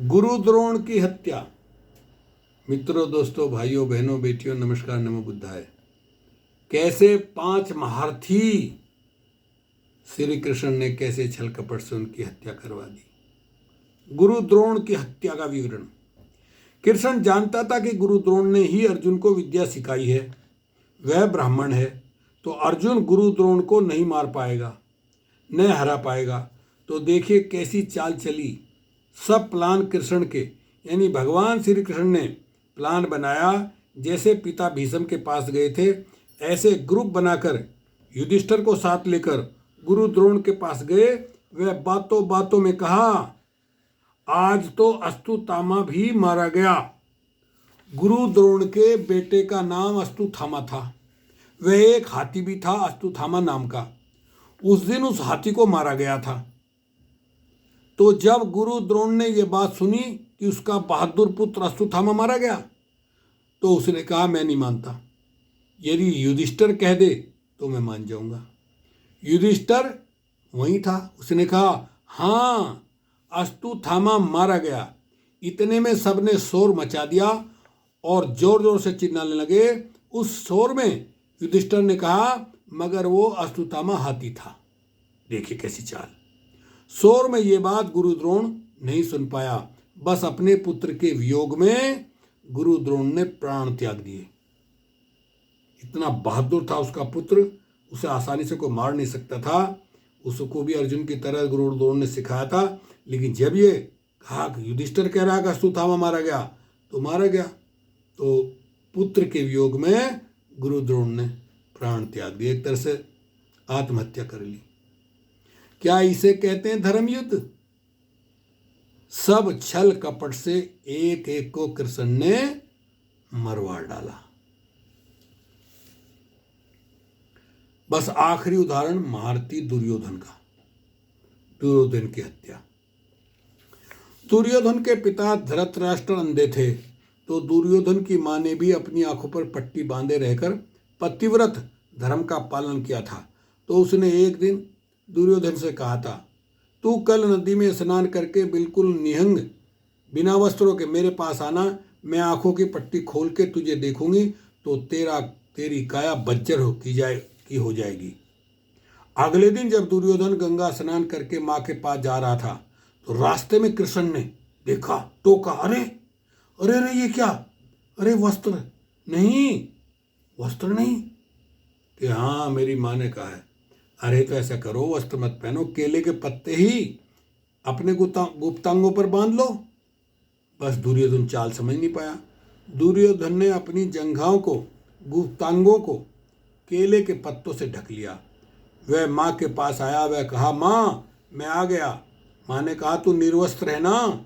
गुरु द्रोण की हत्या। मित्रों, दोस्तों, भाइयों, बहनों, बेटियों, नमस्कार, नमो बुद्धाय। कैसे 5 महारथी श्री कृष्ण ने कैसे छल कपट से उनकी हत्या करवा दी। गुरु द्रोण की हत्या का विवरण। कृष्ण जानता था कि गुरु द्रोण ने ही अर्जुन को विद्या सिखाई है, वह ब्राह्मण है, तो अर्जुन गुरु द्रोण को नहीं मार पाएगा, न हरा पाएगा। तो देखिए कैसी चाल चली। सब प्लान कृष्ण के, यानी भगवान श्री कृष्ण ने प्लान बनाया। जैसे पिता भीष्म के पास गए थे, ऐसे ग्रुप बनाकर युधिष्ठिर को साथ लेकर गुरु द्रोण के पास गए। वह बातों बातों में कहा, आज तो अस्तुत्थामा भी मारा गया। गुरु द्रोण के बेटे का नाम अस्तुत्थामा था। वह एक हाथी भी था अस्तुत्थामा नाम का। उस दिन उस हाथी को मारा गया था। तो जब गुरु द्रोण ने यह बात सुनी कि उसका बहादुर पुत्र अश्वत्थामा मारा गया, तो उसने कहा, मैं नहीं मानता। यदि युधिष्ठिर कह दे तो मैं मान जाऊंगा। युधिष्ठिर वहीं था। उसने कहा, हाँ, अश्वत्थामा मारा गया। इतने में सबने शोर मचा दिया और जोर जोर से चिल्लाने लगे। उस शोर में युधिष्ठिर ने कहा, मगर वो अश्वत्थामा हाथी था। देखिए कैसी चाल। शोर में ये बात गुरु द्रोण नहीं सुन पाया। बस अपने पुत्र के वियोग में गुरु द्रोण ने प्राण त्याग दिए। इतना बहादुर था उसका पुत्र, उसे आसानी से कोई मार नहीं सकता था। उसको भी अर्जुन की तरह गुरु द्रोण ने सिखाया था। लेकिन जब ये कहा कि युधिष्ठिर कह रहा कि अश्वत्थामा मारा गया, तो मारा गया। तो पुत्र के वियोग में गुरु द्रोण ने प्राण त्याग दिए, एक तरह से आत्महत्या कर ली। क्या इसे कहते हैं धर्म युद्ध? सब छल कपट से एक एक को कृष्ण ने मरवा डाला। बस आखिरी उदाहरण महारथी दुर्योधन का। दुर्योधन की हत्या। दुर्योधन के पिता धृतराष्ट्र अंधे थे, तो दुर्योधन की मां ने भी अपनी आंखों पर पट्टी बांधे रहकर पतिव्रत धर्म का पालन किया था। तो उसने एक दिन दुर्योधन से कहा था, तू कल नदी में स्नान करके बिल्कुल निहंग बिना वस्त्रों के मेरे पास आना। मैं आंखों की पट्टी खोल के तुझे देखूंगी तो तेरी काया बज्जर हो जाएगी। अगले दिन जब दुर्योधन गंगा स्नान करके माँ के पास जा रहा था, तो रास्ते में कृष्ण ने देखा, टोका, अरे अरे अरे ये क्या? अरे वस्त्र नहीं। कि हाँ, मेरी माँ ने कहा है। अरे तो ऐसा करो, वस्त्र मत पहनो, केले के पत्ते ही अपने गुप्तांगों पर बांध लो। बस दुर्योधन चाल समझ नहीं पाया। दुर्योधन ने अपनी जंघाओं को, गुप्तांगों को केले के पत्तों से ढक लिया। वह माँ के पास आया। वह कहा, माँ मैं आ गया। माँ ने कहा, तू निर्वस्त्र है ना?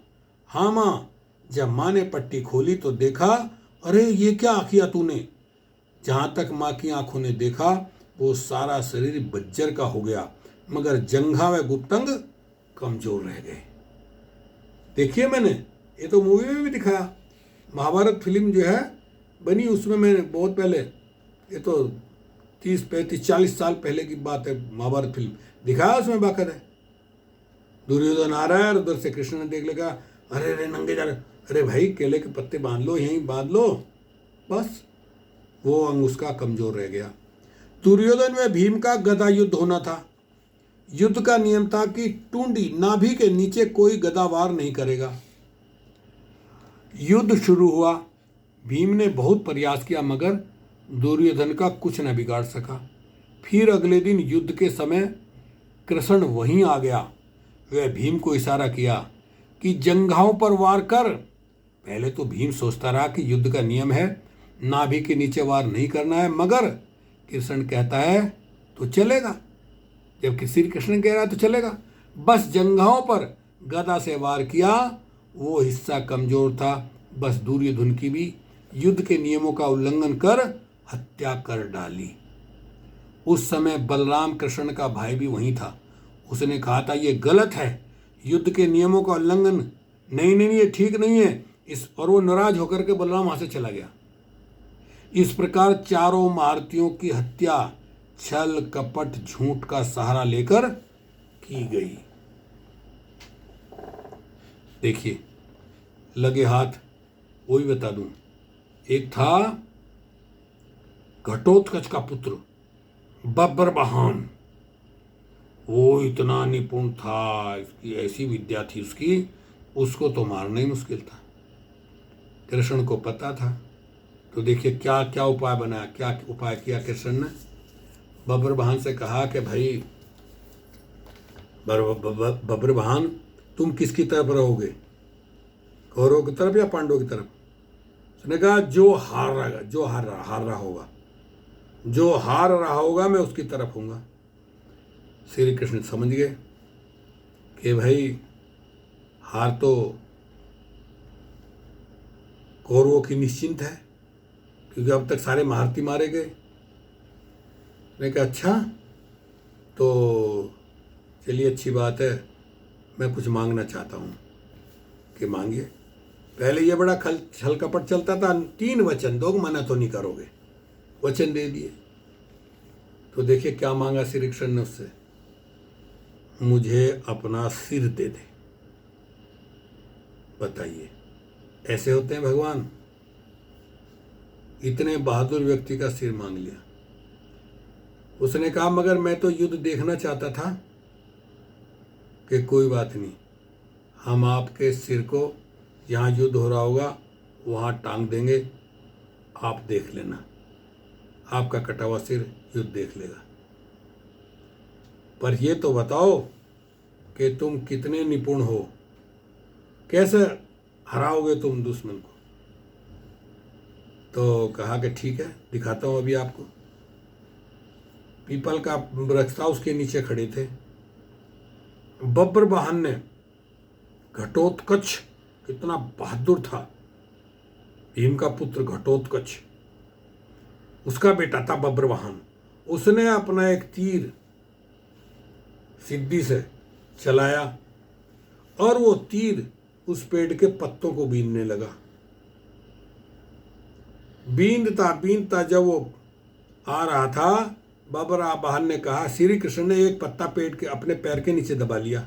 हाँ माँ। जब माँ ने पट्टी खोली तो देखा, अरे ये क्या किया तूने? जहाँ तक माँ की आंखों ने देखा, वो सारा शरीर बज्जर का हो गया, मगर जंघा व गुप्तांग कमजोर रह गए। देखिए मैंने ये तो मूवी में भी दिखाया। महाभारत फिल्म जो है बनी, उसमें मैंने बहुत पहले, ये तो 30-35-40 साल पहले की बात है, महाभारत फिल्म दिखाया। उसमें बाकायदा है दुर्योधन आ रहा है और उधर से कृष्ण ने देख लेगा, अरे अरे नंगे जा रहे, अरे भाई केले के पत्ते बांध लो, यहीं बांध लो। बस वो अंग उसका कमजोर रह गया। दुर्योधन व भीम का गदा युद्ध होना था। युद्ध का नियम था कि टूंडी, नाभि के नीचे कोई गदा वार नहीं करेगा। युद्ध शुरू हुआ। भीम ने बहुत प्रयास किया, मगर दुर्योधन का कुछ न बिगाड़ सका। फिर अगले दिन युद्ध के समय कृष्ण वहीं आ गया। वह भीम को इशारा किया कि जंघाओं पर वार कर। पहले तो भीम सोचता रहा कि युद्ध का नियम है, नाभि के नीचे वार नहीं करना है, मगर कृष्ण कहता है तो चलेगा। जब श्री कृष्ण कह रहा है तो चलेगा। बस जंघाओं पर गदा से वार किया। वो हिस्सा कमजोर था। बस दुर्योधन की भी युद्ध के नियमों का उल्लंघन कर हत्या कर डाली। उस समय बलराम कृष्ण का भाई भी वहीं था। उसने कहा था, ये गलत है, युद्ध के नियमों का उल्लंघन, नहीं, ये ठीक नहीं है। और वो नाराज होकर के बलराम वहां से चला गया। इस प्रकार चारों महारथियों की हत्या छल कपट झूठ का सहारा लेकर की गई। देखिए लगे हाथ, वो भी बता दूं। एक था घटोत्कच का पुत्र बब्रवाहन, वो इतना निपुण था, इसकी ऐसी विद्या थी उसकी, उसको तो मारना ही मुश्किल था। कृष्ण को पता था, तो देखिए क्या क्या उपाय बनाया, क्या उपाय किया कृष्ण ने। बब्रवाहन से कहा कि भाई बब्रवाहन, तुम किसकी तरफ रहोगे, कौरवों की तरफ या पांडवों की तरफ? उसने कहा जो हार रहा होगा, जो हार रहा होगा मैं उसकी तरफ हूंगा। श्री कृष्ण समझ गए कि भाई हार तो कौरवों की निश्चिंत है, क्योंकि अब तक सारे महारथी मारे गए। मैंने कहा अच्छा, तो चलिए अच्छी बात है, मैं कुछ मांगना चाहता हूँ। कि मांगिए। पहले ये बड़ा छल कपट चलता था, 3 वचन दो, मना तो नहीं करोगे। वचन दे दिए। तो देखिए क्या मांगा श्री कृष्ण ने उससे, मुझे अपना सिर दे दे। बताइए, ऐसे होते हैं भगवान? इतने बहादुर व्यक्ति का सिर मांग लिया। उसने कहा मगर मैं तो युद्ध देखना चाहता था। कि कोई बात नहीं, हम आपके सिर को जहाँ युद्ध हो रहा होगा वहाँ टांग देंगे, आप देख लेना, आपका कटा हुआ सिर युद्ध देख लेगा। पर ये तो बताओ कि तुम कितने निपुण हो, कैसे हराओगे तुम दुश्मन को? तो कहा कि ठीक है, दिखाता हूँ अभी आपको। पीपल का वृक्ष था, उसके नीचे खड़े थे। बब्रवाहन ने, घटोत्कच कितना बहादुर था, भीम का पुत्र घटोत्कच, उसका बेटा था बब्रवाहन। उसने अपना एक तीर सिद्धि से चलाया और वो तीर उस पेड़ के पत्तों को बीनने लगा। बीनता जब वो आ रहा था, बब्रवाहन ने कहा, श्री कृष्ण ने एक पत्ता पेड़ के अपने पैर के नीचे दबा लिया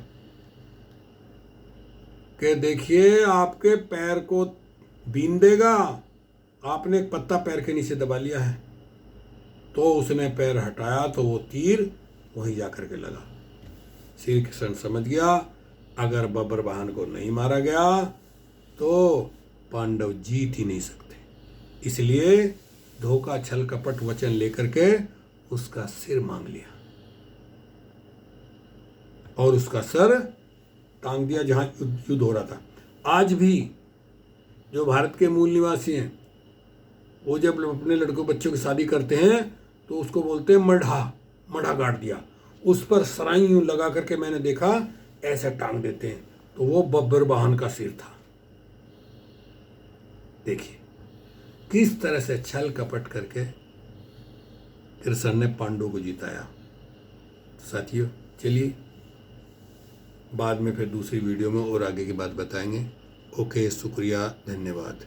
कि देखिए आपके पैर को बीन देगा, आपने एक पत्ता पैर के नीचे दबा लिया है। तो उसने पैर हटाया तो वो तीर वहीं जाकर के लगा। श्री कृष्ण समझ गया अगर बब्रवाहन को नहीं मारा गया तो पांडव जीत ही नहीं सकते, इसलिए धोखा छल कपट वचन लेकर के उसका सिर मांग लिया और उसका सर टांग दिया जहां युद्ध हो रहा था। आज भी जो भारत के मूल निवासी हैं, वो जब अपने लड़कों बच्चों की शादी करते हैं तो उसको बोलते हैं मढ़ा गाड़ दिया, उस पर सराई यूं लगा करके मैंने देखा ऐसे टांग देते हैं, तो वो बब्रवाहन का सिर था। देखिए किस तरह से छल कपट करके कृष्ण ने पांडवों को जिताया। साथियों चलिए बाद में फिर दूसरी वीडियो में और आगे की बात बताएंगे। ओके, शुक्रिया, धन्यवाद।